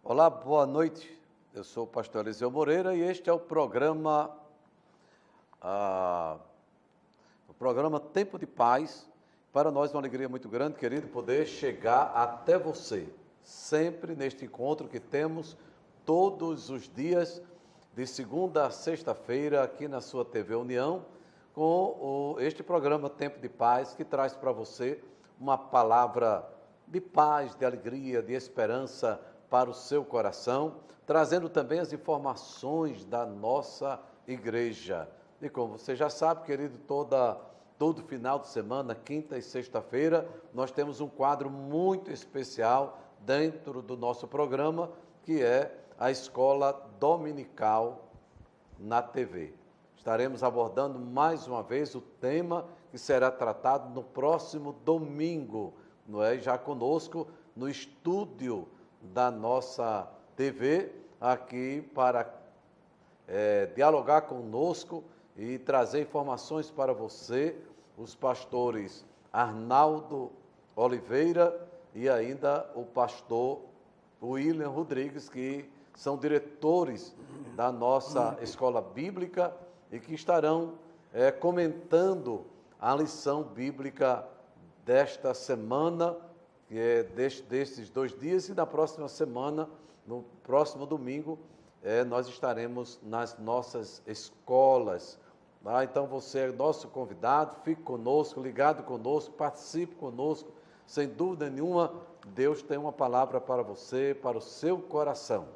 Olá, boa noite. Eu sou o pastor Eliseu Moreira e este é o programa Tempo de Paz. Para nós é uma alegria muito grande, querido, poder chegar até você, sempre neste encontro que temos todos os dias, de segunda a sexta-feira, aqui na sua TV União, com este programa Tempo de Paz, que traz para você uma palavra de paz, de alegria, de esperança para o seu coração, trazendo também as informações da nossa igreja. E como você já sabe, querido, todo final de semana, quinta e sexta-feira, nós temos um quadro muito especial dentro do nosso programa, que é a Escola Dominical na TV. Estaremos abordando mais uma vez o tema que será tratado no próximo domingo, não é? Já conosco no estúdio da nossa TV, aqui para dialogar conosco e trazer informações para você, os pastores Arnaldo Oliveira e ainda o pastor William Rodrigues, que são diretores da nossa escola bíblica e que estarão comentando a lição bíblica desta semana, que é destes 2 dias, e na próxima semana, no próximo domingo, nós estaremos nas nossas escolas. Tá? Então você é nosso convidado, fique conosco, ligado conosco, participe conosco, sem dúvida nenhuma, Deus tem uma palavra para você, para o seu coração.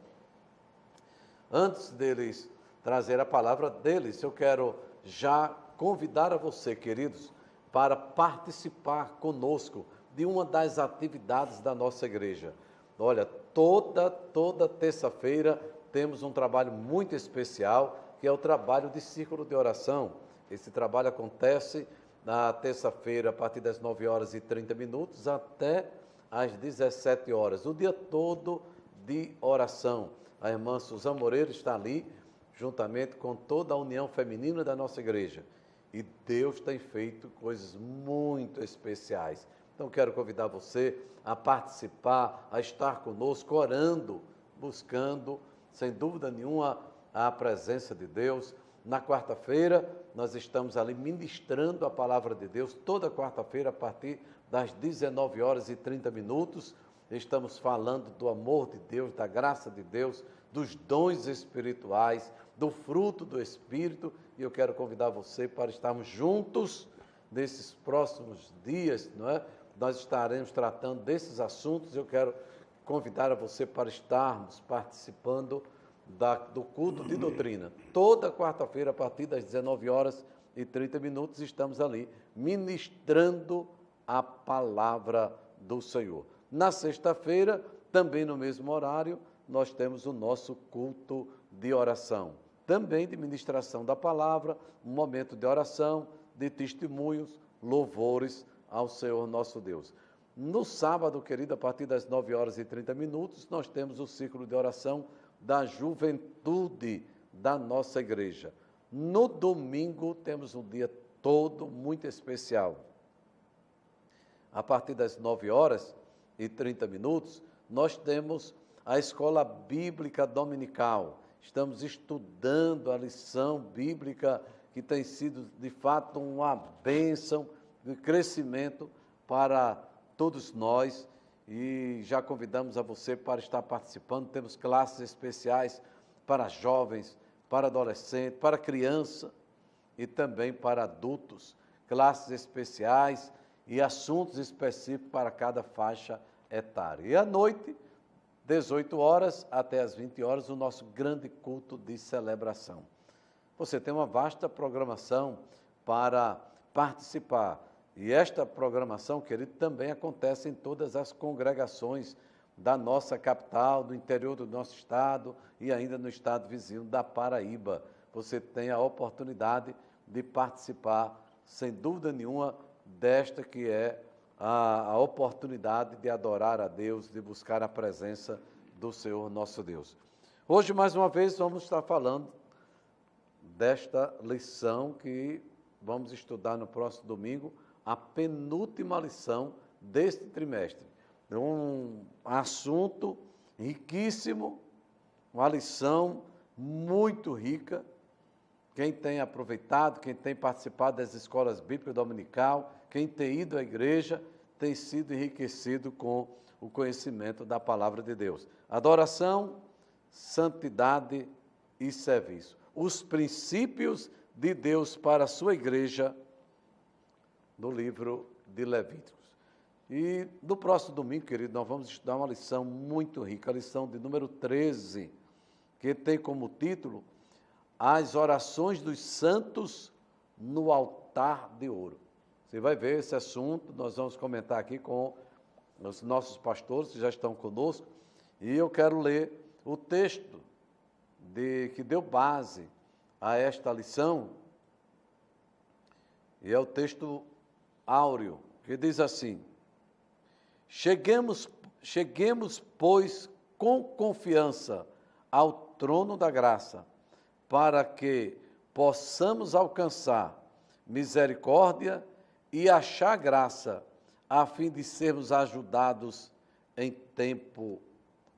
Antes deles trazer a palavra deles, eu quero já convidar a você, queridos, para participar conosco de uma das atividades da nossa igreja. Olha, toda terça-feira temos um trabalho muito especial, que é o trabalho de círculo de oração. Esse trabalho acontece na terça-feira, a partir das 9h30 até às 17h, o dia todo de oração. A irmã Suzana Moreira está ali, juntamente com toda a união feminina da nossa igreja. E Deus tem feito coisas muito especiais. Então, quero convidar você a participar, a estar conosco, orando, buscando, sem dúvida nenhuma, a presença de Deus. Na quarta-feira, nós estamos ali ministrando a palavra de Deus, toda quarta-feira, a partir das 19h30. Estamos falando do amor de Deus, da graça de Deus, dos dons espirituais, do fruto do Espírito, e eu quero convidar você para estarmos juntos nesses próximos dias, não é? Nós estaremos tratando desses assuntos. Eu quero convidar a você para estarmos participando do culto de doutrina. Toda quarta-feira, a partir das 19h30, estamos ali ministrando a palavra do Senhor. Na sexta-feira, também no mesmo horário, nós temos o nosso culto de oração, também de ministração da palavra, um momento de oração, de testemunhos, louvores ao Senhor nosso Deus. No sábado, querido, a partir das 9h30, nós temos o ciclo de oração da juventude da nossa igreja. No domingo, temos um dia todo muito especial. A partir das 9h30, nós temos a escola bíblica dominical. Estamos estudando a lição bíblica que tem sido, de fato, uma bênção de crescimento para todos nós, e já convidamos a você para estar participando. Temos classes especiais para jovens, para adolescentes, para criança e também para adultos, classes especiais e assuntos específicos para cada faixa etária. E à noite, 18h até as 20h, o nosso grande culto de celebração. Você tem uma vasta programação para participar. E esta programação, querido, também acontece em todas as congregações da nossa capital, do interior do nosso estado e ainda no estado vizinho da Paraíba. Você tem a oportunidade de participar, sem dúvida nenhuma, desta que é a oportunidade de adorar a Deus, de buscar a presença do Senhor nosso Deus. Hoje, mais uma vez, vamos estar falando desta lição que vamos estudar no próximo domingo, a penúltima lição deste trimestre. É um assunto riquíssimo, uma lição muito rica. Quem tem aproveitado, quem tem participado das escolas bíblicas dominical, quem tem ido à igreja, tem sido enriquecido com o conhecimento da palavra de Deus. Adoração, santidade e serviço. Os princípios de Deus para a sua igreja, no livro de Levíticos. E no próximo domingo, querido, nós vamos estudar uma lição muito rica, a lição de número 13, que tem como título As Orações dos Santos no Altar de Ouro. Você vai ver esse assunto, nós vamos comentar aqui com os nossos pastores que já estão conosco, e eu quero ler o texto que deu base a esta lição, e é o texto áureo, que diz assim: Cheguemos, pois, com confiança ao trono da graça, para que possamos alcançar misericórdia e achar graça, a fim de sermos ajudados em tempo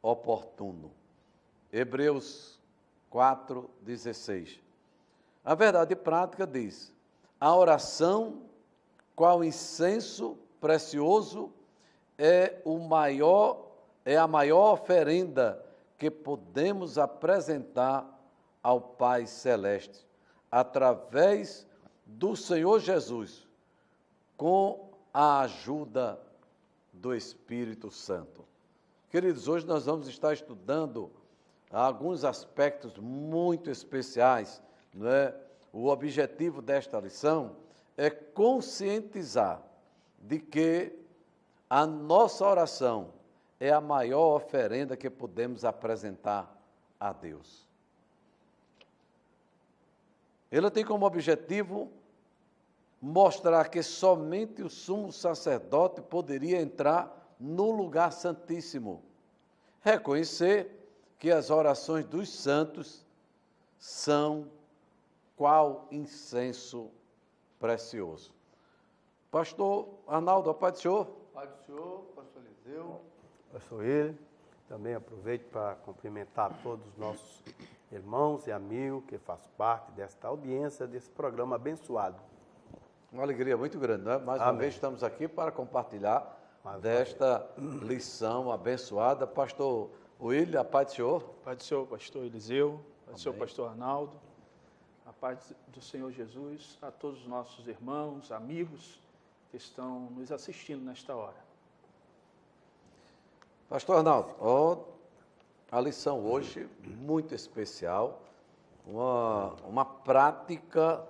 oportuno. Hebreus 4:16. A verdade prática diz: a oração, qual incenso precioso, é a maior oferenda que podemos apresentar ao Pai Celeste, através do Senhor Jesus, com a ajuda do Espírito Santo. Queridos, hoje nós vamos estar estudando alguns aspectos muito especiais, não é? O objetivo desta lição é conscientizar de que a nossa oração é a maior oferenda que podemos apresentar a Deus. Ele tem como objetivo mostrar que somente o sumo sacerdote poderia entrar no lugar santíssimo. Reconhecer que as orações dos santos são qual incenso precioso. Pastor Arnaldo, a paz do Senhor. Pai do Senhor, pastor Eliseu, pastor ele. Também aproveito para cumprimentar todos os nossos irmãos e amigos que fazem parte desta audiência, desse programa abençoado. Uma alegria muito grande, não é? Mais uma vez estamos aqui para compartilhar desta lição abençoada. Pastor William, a paz do Senhor. Paz do Senhor, pastor Eliseu, paz do Senhor, pastor Arnaldo, a paz do Senhor Jesus a todos os nossos irmãos, amigos que estão nos assistindo nesta hora. Pastor Arnaldo, a lição hoje muito especial, uma prática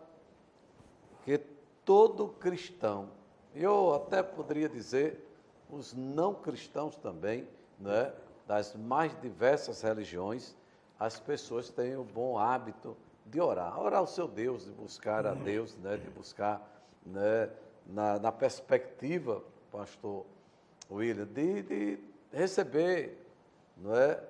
que todo cristão, eu até poderia dizer os não cristãos também, né, das mais diversas religiões, as pessoas têm o bom hábito de orar ao seu Deus, de buscar a Deus, né, de buscar, né, na perspectiva, pastor William, de receber, não é,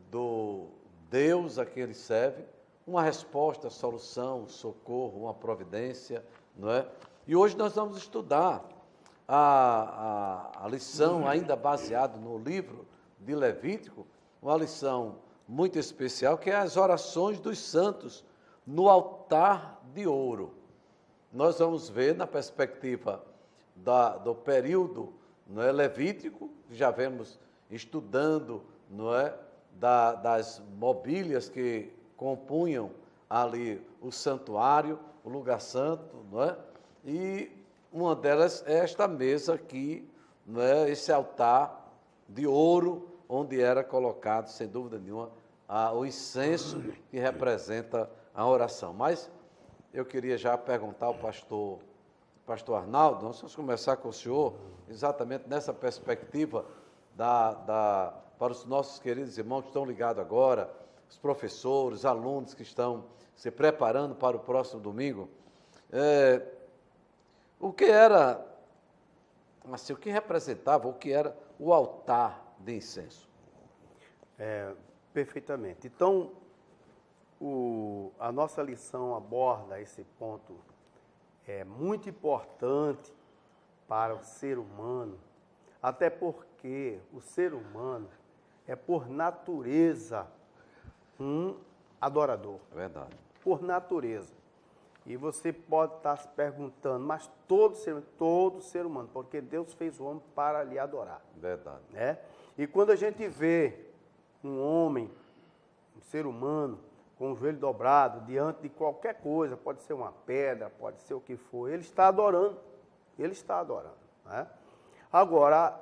do Deus a quem ele serve, uma resposta, solução, socorro, uma providência, não é? E hoje nós vamos estudar a lição ainda baseada no livro de Levítico, uma lição muito especial, que é as orações dos santos no altar de ouro. Nós vamos ver na perspectiva do período, não é, levítico, que já vemos estudando, não é, das mobílias que compunham ali o santuário, o lugar santo, não é? E uma delas é esta mesa aqui, não é, esse altar de ouro, onde era colocado, sem dúvida nenhuma, o incenso que representa a oração. Mas eu queria já perguntar ao pastor Arnaldo, nós vamos começar com o senhor, exatamente nessa perspectiva para os nossos queridos irmãos que estão ligados agora, os professores, alunos que estão se preparando para o próximo domingo. O que era, assim, o que representava, o que era o altar de incenso? Perfeitamente. Então, a nossa lição aborda esse ponto muito importante para o ser humano, até porque o ser humano é por natureza um adorador. É verdade. Por natureza. E você pode estar se perguntando, mas todo ser humano, porque Deus fez o homem para lhe adorar. Verdade. Né? E quando a gente vê um homem, um ser humano, com o joelho dobrado, diante de qualquer coisa, pode ser uma pedra, pode ser o que for, ele está adorando. Ele está adorando. Né? Agora,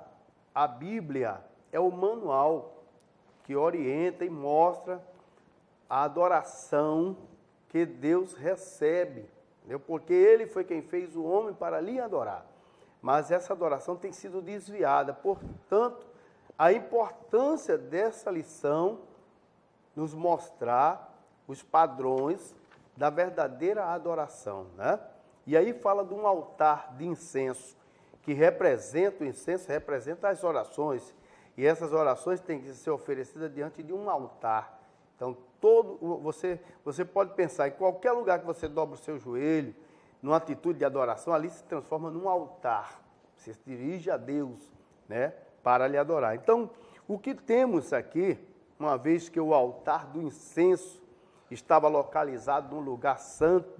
a Bíblia é o manual que orienta e mostra a adoração que Deus recebe, entendeu? Porque Ele foi quem fez o homem para lhe adorar. Mas essa adoração tem sido desviada. Portanto, a importância dessa lição nos mostrar os padrões da verdadeira adoração, né? E aí fala de um altar de incenso, que representa, o incenso representa as orações, e essas orações têm que ser oferecidas diante de um altar. Então, você pode pensar, em qualquer lugar que você dobra o seu joelho, numa atitude de adoração, ali se transforma num altar. Você se dirige a Deus, né, para lhe adorar. Então, o que temos aqui, uma vez que o altar do incenso estava localizado no lugar santo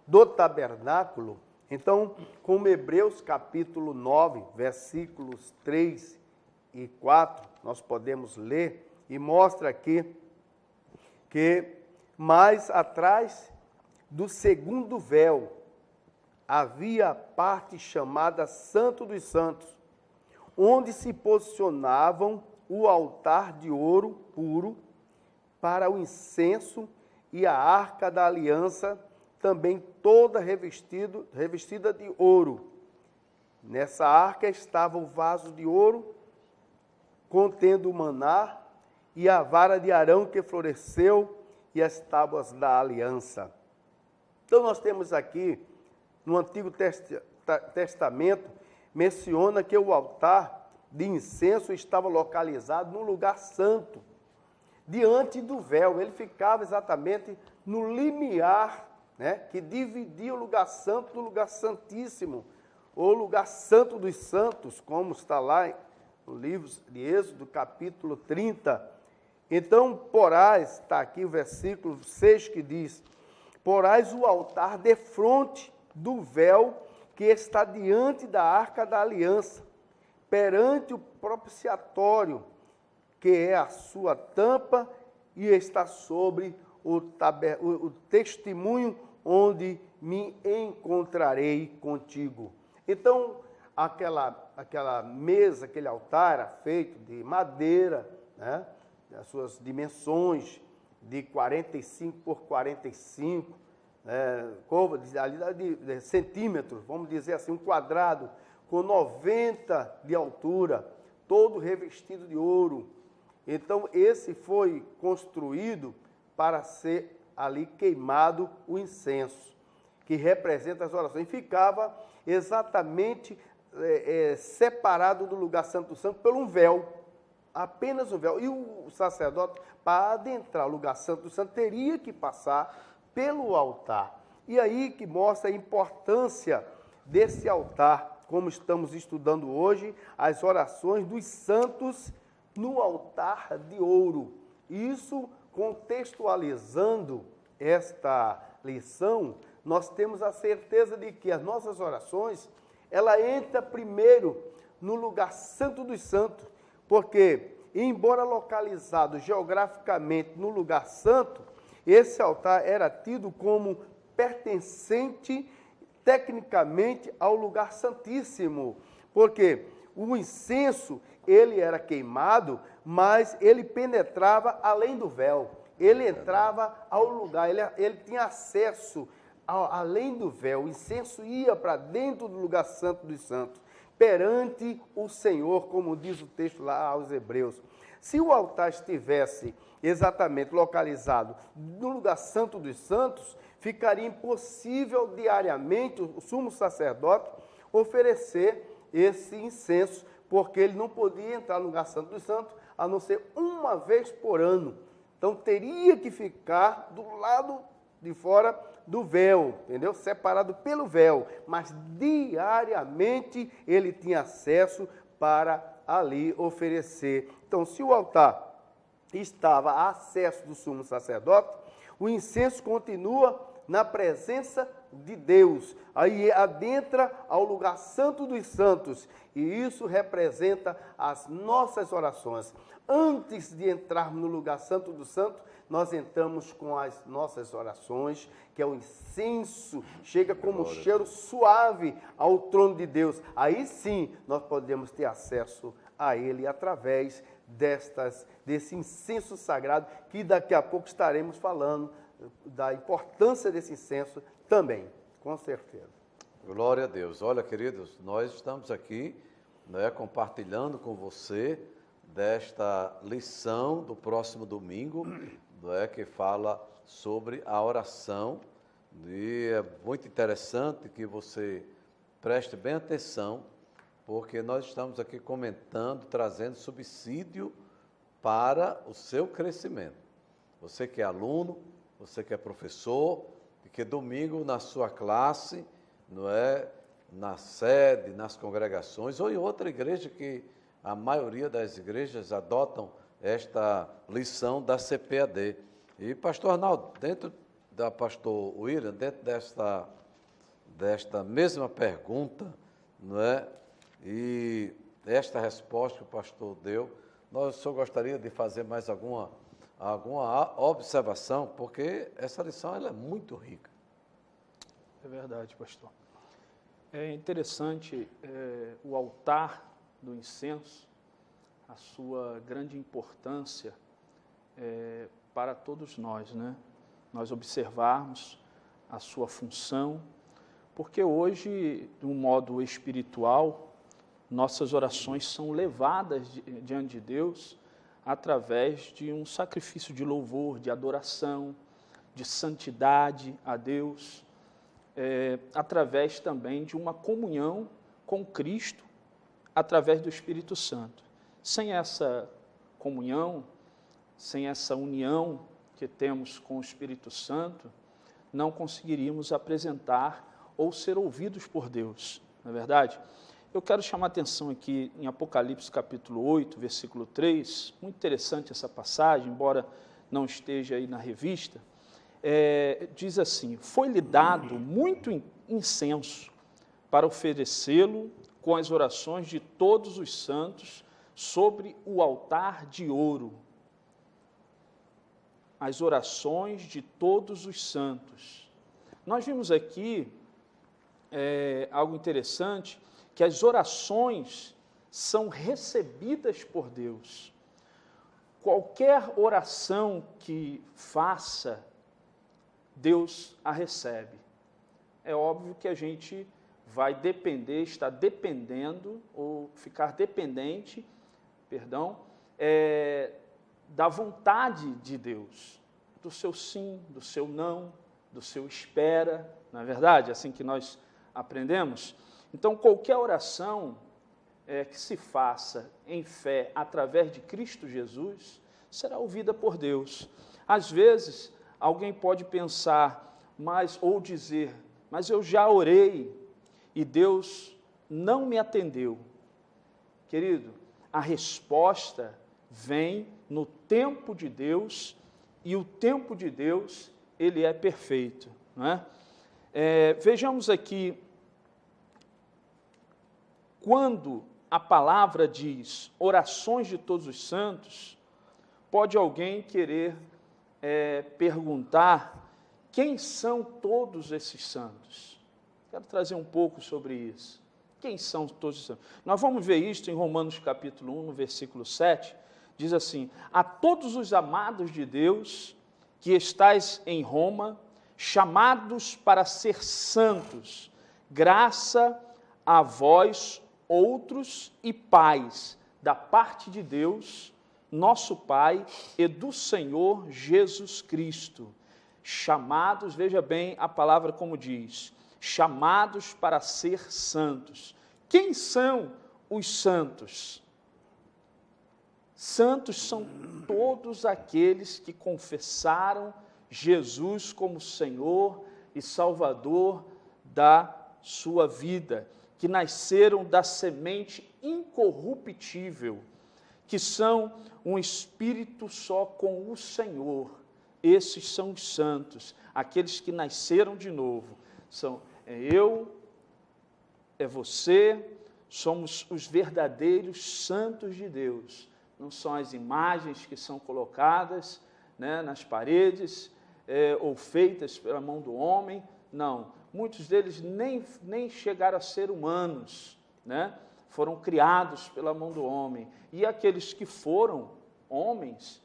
do tabernáculo, então, como Hebreus capítulo 9, versículos 3 e 4, nós podemos ler, e mostra aqui que mais atrás do segundo véu havia a parte chamada Santo dos Santos, onde se posicionavam o altar de ouro puro para o incenso e a arca da aliança, também toda revestida de ouro. Nessa arca estava o vaso de ouro contendo o maná e a vara de Arão que floresceu e as tábuas da aliança. Então nós temos aqui, no Antigo Testamento, menciona que o altar de incenso estava localizado no lugar santo, diante do véu. Ele ficava exatamente no limiar, né, que dividia o lugar santo do lugar santíssimo, ou lugar santo dos santos, como está lá no livro de Êxodo, capítulo 30. Então, porás, está aqui o versículo 6 que diz, porás o altar defronte do véu que está diante da arca da aliança, perante o propiciatório, que é a sua tampa, e está sobre o testemunho onde me encontrarei contigo. Então, aquela mesa, aquele altar era feito de madeira, né? As suas dimensões de 45 por 45, curva de centímetros, vamos dizer assim, um quadrado, com 90 de altura, todo revestido de ouro. Então, esse foi construído para ser ali queimado o incenso, que representa as orações. E ficava exatamente separado do lugar santo do santo por um véu, apenas um véu. E o sacerdote, para adentrar o lugar santo do santo, teria que passar pelo altar. E aí que mostra a importância desse altar, como estamos estudando hoje, as orações dos santos no altar de ouro. Isso, contextualizando esta lição, nós temos a certeza de que as nossas orações, ela entra primeiro no lugar santo dos santos, porque, embora localizado geograficamente no lugar santo, esse altar era tido como pertencente tecnicamente ao lugar santíssimo, porque o incenso, ele era queimado, mas ele penetrava além do véu, ele entrava ao lugar, ele tinha acesso além do véu, o incenso ia para dentro do lugar santo dos santos, perante o Senhor, como diz o texto lá aos Hebreus. Se o altar estivesse exatamente localizado no lugar santo dos santos, ficaria impossível diariamente o sumo sacerdote oferecer esse incenso, porque ele não podia entrar no lugar santo dos santos, a não ser uma vez por ano. Então, teria que ficar do lado de fora do véu, entendeu? Separado pelo véu, mas diariamente ele tinha acesso para ali oferecer. Então, se o altar estava a acesso do sumo sacerdote, o incenso continua na presença de Deus. Aí adentra ao lugar santo dos santos. E isso representa as nossas orações. Antes de entrarmos no lugar santo do santo, nós entramos com as nossas orações, que é o incenso, chega como um cheiro suave ao trono de Deus. Aí sim, nós podemos ter acesso a Ele através desse incenso sagrado, que daqui a pouco estaremos falando da importância desse incenso também, com certeza. Glória a Deus. Olha, queridos, nós estamos aqui, né, compartilhando com você desta lição do próximo domingo, né, que fala sobre a oração. E é muito interessante que você preste bem atenção, porque nós estamos aqui comentando, trazendo subsídio para o seu crescimento. Você que é aluno, você que é professor, e que domingo na sua classe, não é, na sede, nas congregações, ou em outra igreja, que a maioria das igrejas adotam esta lição da CPAD. E, pastor Arnaldo, dentro da pastor William, dentro desta mesma pergunta, não é, e esta resposta que o pastor deu, nós só gostaria de fazer mais alguma observação, porque essa lição ela é muito rica. É verdade, pastor. É interessante o altar do incenso, a sua grande importância para todos nós, né? Nós observarmos a sua função, porque hoje, de um modo espiritual, nossas orações são levadas diante de Deus através de um sacrifício de louvor, de adoração, de santidade a Deus, através também de uma comunhão com Cristo, através do Espírito Santo. Sem essa comunhão, sem essa união que temos com o Espírito Santo, não conseguiríamos apresentar ou ser ouvidos por Deus, não é verdade? Eu quero chamar a atenção aqui em Apocalipse capítulo 8, versículo 3, muito interessante essa passagem, embora não esteja aí na revista, diz assim: foi-lhe dado muito incenso para oferecê-lo com as orações de todos os santos sobre o altar de ouro. As orações de todos os santos. Nós vimos aqui algo interessante, que as orações são recebidas por Deus. Qualquer oração que faça, Deus a recebe. É óbvio que a gente vai depender, está dependendo, ou ficar dependente, da vontade de Deus, do seu sim, do seu não, do seu espera, não é verdade? Assim que nós aprendemos. Então, qualquer oração que se faça em fé através de Cristo Jesus será ouvida por Deus. Às vezes, alguém pode pensar, ou dizer, mas eu já orei e Deus não me atendeu. Querido, a resposta vem no tempo de Deus, e o tempo de Deus, ele é perfeito, não é? Vejamos aqui, quando a palavra diz orações de todos os santos, pode alguém querer perguntar quem são todos esses santos? Quero trazer um pouco sobre isso. Quem são todos os santos? Nós vamos ver isso em Romanos capítulo 1, no versículo 7, diz assim: a todos os amados de Deus que estais em Roma, chamados para ser santos, graça a vós outros e pais, da parte de Deus, nosso Pai, e do Senhor Jesus Cristo. Chamados, veja bem a palavra como diz, chamados para ser santos. Quem são os santos? Santos são todos aqueles que confessaram Jesus como Senhor e Salvador da sua vida, que nasceram da semente incorruptível, que são um espírito só com o Senhor. Esses são os santos, aqueles que nasceram de novo. É você, somos os verdadeiros santos de Deus. Não são as imagens que são colocadas, né, nas paredes, ou feitas pela mão do homem. Não, muitos deles nem chegaram a ser humanos, né? Foram criados pela mão do homem. E aqueles que foram homens,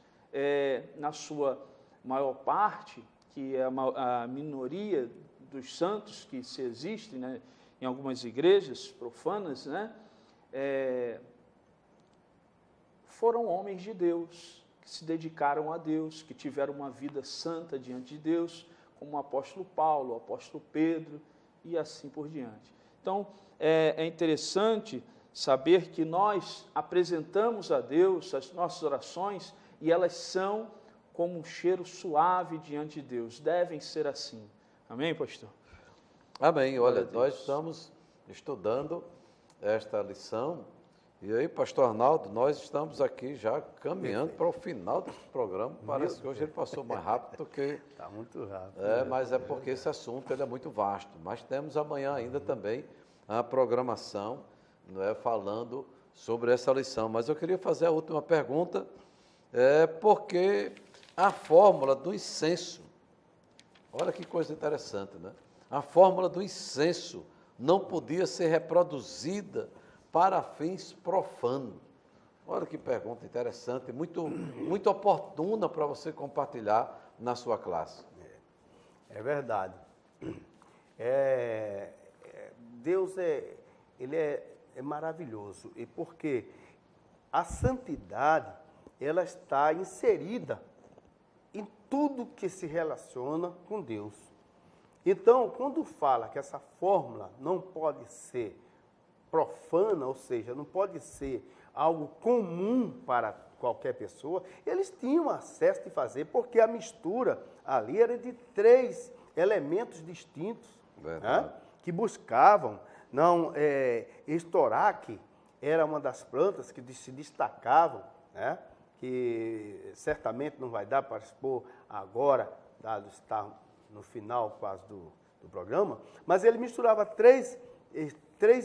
na sua maior parte, que é a minoria dos santos que se existem, né, em algumas igrejas profanas, né, foram homens de Deus, que se dedicaram a Deus, que tiveram uma vida santa diante de Deus, como o apóstolo Paulo, o apóstolo Pedro e assim por diante. Então, é interessante saber que nós apresentamos a Deus as nossas orações e elas são como um cheiro suave diante de Deus. Devem ser assim. Amém, pastor? Amém. Olha, nós estamos estudando esta lição. E aí, pastor Arnaldo, nós estamos aqui já caminhando para o final desse programa. Parece que hoje ele passou mais rápido do que... Está muito rápido. Mas é porque esse assunto ele é muito vasto. Mas temos amanhã ainda também a programação, não é, falando sobre essa lição. Mas eu queria fazer a última pergunta, porque a fórmula do incenso, olha que coisa interessante, né? A fórmula do incenso não podia ser reproduzida para fins profanos. Olha que pergunta interessante, muito oportuna para você compartilhar na sua classe. É verdade. Deus ele é maravilhoso, e porque a santidade ela está inserida em tudo que se relaciona com Deus. Então, quando fala que essa fórmula não pode ser profana, ou seja, não pode ser algo comum para qualquer pessoa, eles tinham acesso de fazer, porque a mistura ali era de 3 elementos distintos, né, que buscavam. Estoraque era uma das plantas que se destacavam, né, que certamente não vai dar para expor agora, dado estar no final quase do programa, mas ele misturava três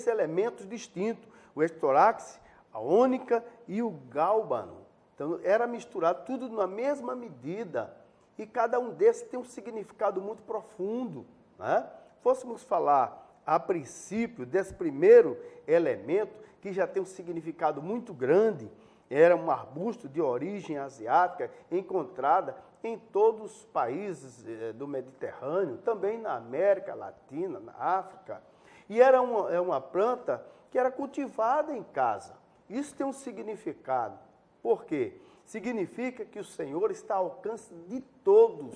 elementos distintos, o estoraxe, a ônica e o gálbano. Então, era misturado tudo na mesma medida, e cada um desses tem um significado muito profundo, né? Fôssemos falar, a princípio, desse primeiro elemento, que já tem um significado muito grande, era um arbusto de origem asiática, encontrada em todos os países do Mediterrâneo, também na América Latina, na África. E era uma planta que era cultivada em casa. Isso tem um significado. Por quê? Significa que o Senhor está ao alcance de todos.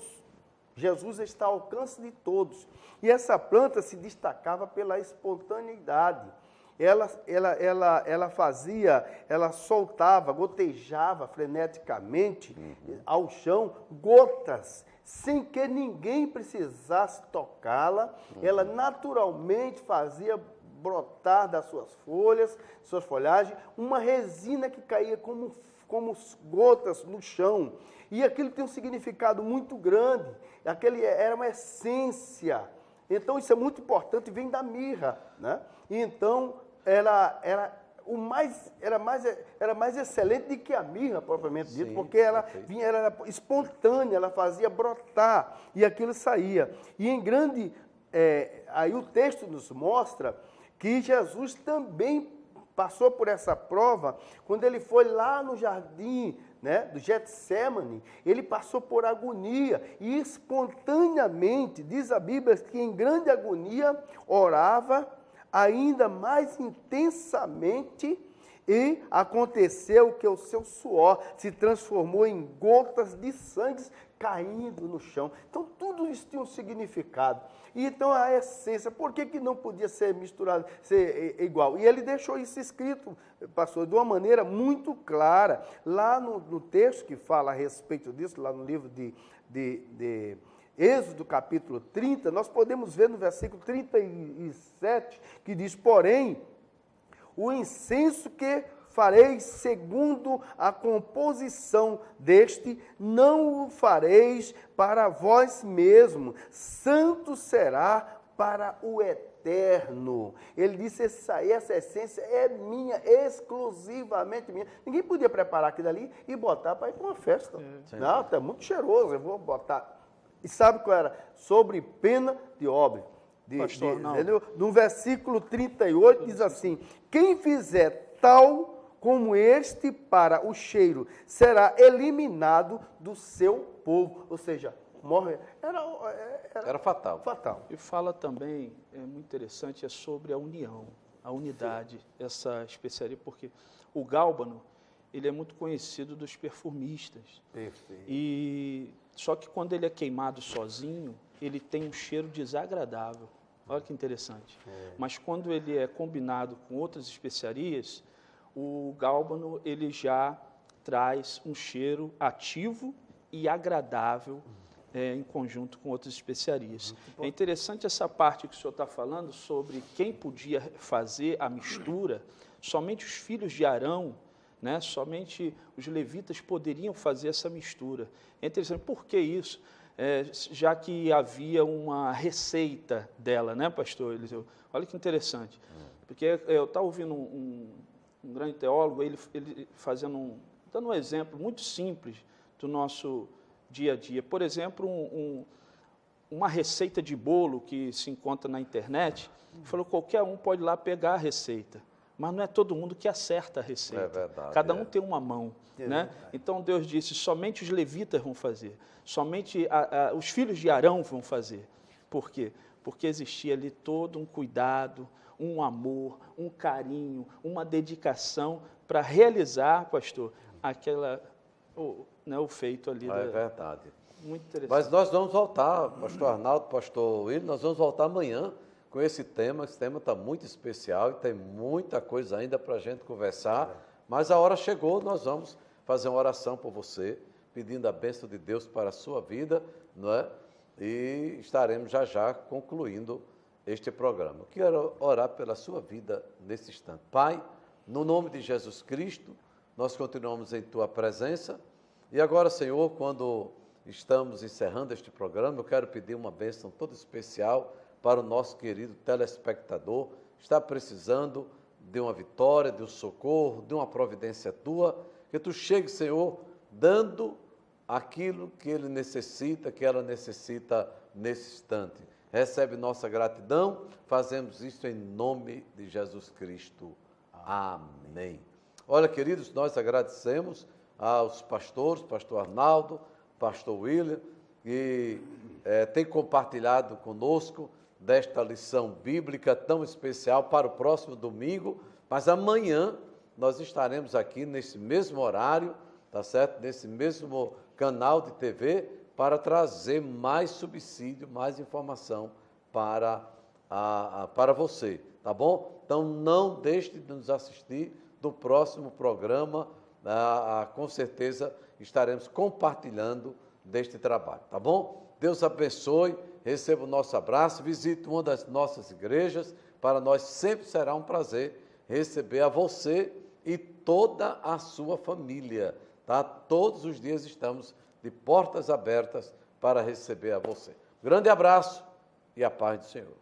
Jesus está ao alcance de todos. E essa planta se destacava pela espontaneidade. Ela soltava, gotejava freneticamente ao chão gotas, sem que ninguém precisasse tocá-la. Ela naturalmente fazia brotar das suas folhas, suas folhagens, uma resina que caía como gotas no chão. E aquilo tem um significado muito grande. Era uma essência. Então, isso é muito importante, vem da mirra, né? E então, era mais excelente do que a mirra, propriamente dito, porque ela era espontânea, ela fazia brotar, e aquilo saía. E em grande... aí o texto nos mostra que Jesus também passou por essa prova, quando ele foi lá no jardim, né, do Getsêmani. Ele passou por agonia e espontaneamente, diz a Bíblia, que em grande agonia orava ainda mais intensamente, e aconteceu que o seu suor se transformou em gotas de sangue caindo no chão. Então, tudo isso tinha um significado. E então, a essência, por que não podia ser misturado, ser igual? E ele deixou isso escrito, pastor, de uma maneira muito clara. Lá no texto que fala a respeito disso, lá no livro de Êxodo capítulo 30, nós podemos ver no versículo 37, que diz, porém, o incenso que fareis segundo a composição deste, não o fareis para vós mesmo, santo será para o eterno. Ele disse, essa essência é minha, exclusivamente minha. Ninguém podia preparar aquilo ali e botar para ir para uma festa. Não, está muito cheiroso, eu vou botar. E sabe qual era? Sobre pena de óbito. No versículo 38 diz assim, quem fizer tal como este para o cheiro, será eliminado do seu povo. Ou seja, morre. Era fatal. E fala também, é muito interessante, é sobre a união, a unidade, essa especiaria, porque o gálbano, ele é muito conhecido dos perfumistas. Perfeito. E só que quando ele é queimado sozinho, ele tem um cheiro desagradável. Olha que interessante. Mas quando ele é combinado com outras especiarias, o gálbano ele já traz um cheiro ativo e agradável em conjunto com outras especiarias. É interessante essa parte que o senhor está falando sobre quem podia fazer a mistura. Somente os filhos de Arão, né, somente os levitas poderiam fazer essa mistura. É interessante, por que isso? Já que havia uma receita dela, né, pastor Eliseu? Olha que interessante. Porque eu estava ouvindo um grande teólogo, ele dando um exemplo muito simples do nosso dia a dia. Por exemplo, uma receita de bolo que se encontra na internet, falou qualquer um pode ir lá pegar a receita, mas não é todo mundo que acerta a receita. É verdade. Cada um tem uma mão. Né? Então Deus disse, somente os levitas vão fazer, somente os filhos de Arão vão fazer. Por quê? Porque existia ali todo um cuidado, um amor, um carinho, uma dedicação para realizar, pastor, o feito ali. É verdade. Muito interessante. Mas nós vamos voltar, pastor Arnaldo, pastor William, nós vamos voltar amanhã com esse tema. Esse tema está muito especial e tem muita coisa ainda para a gente conversar. Mas a hora chegou, nós vamos fazer uma oração por você, pedindo a bênção de Deus para a sua vida, não é? E estaremos já concluindo este programa. Eu quero orar pela sua vida nesse instante. Pai, no nome de Jesus Cristo, nós continuamos em Tua presença. E agora, Senhor, quando estamos encerrando este programa, eu quero pedir uma bênção toda especial para o nosso querido telespectador, que está precisando de uma vitória, de um socorro, de uma providência Tua, que Tu chegue, Senhor, dando aquilo que ele necessita, que ela necessita nesse instante. Recebe nossa gratidão, fazemos isso em nome de Jesus Cristo. Amém. Olha, queridos, nós agradecemos aos pastores, pastor Arnaldo, pastor William, que tem compartilhado conosco desta lição bíblica tão especial para o próximo domingo, mas amanhã nós estaremos aqui nesse mesmo horário, tá certo? Nesse mesmo canal de TV, para trazer mais subsídio, mais informação para você, tá bom? Então não deixe de nos assistir no próximo programa, com certeza estaremos compartilhando deste trabalho, tá bom? Deus abençoe, receba o nosso abraço, visite uma das nossas igrejas, para nós sempre será um prazer receber a você e toda a sua família, tá? Todos os dias estamos de portas abertas para receber a você. Grande abraço e a paz do Senhor.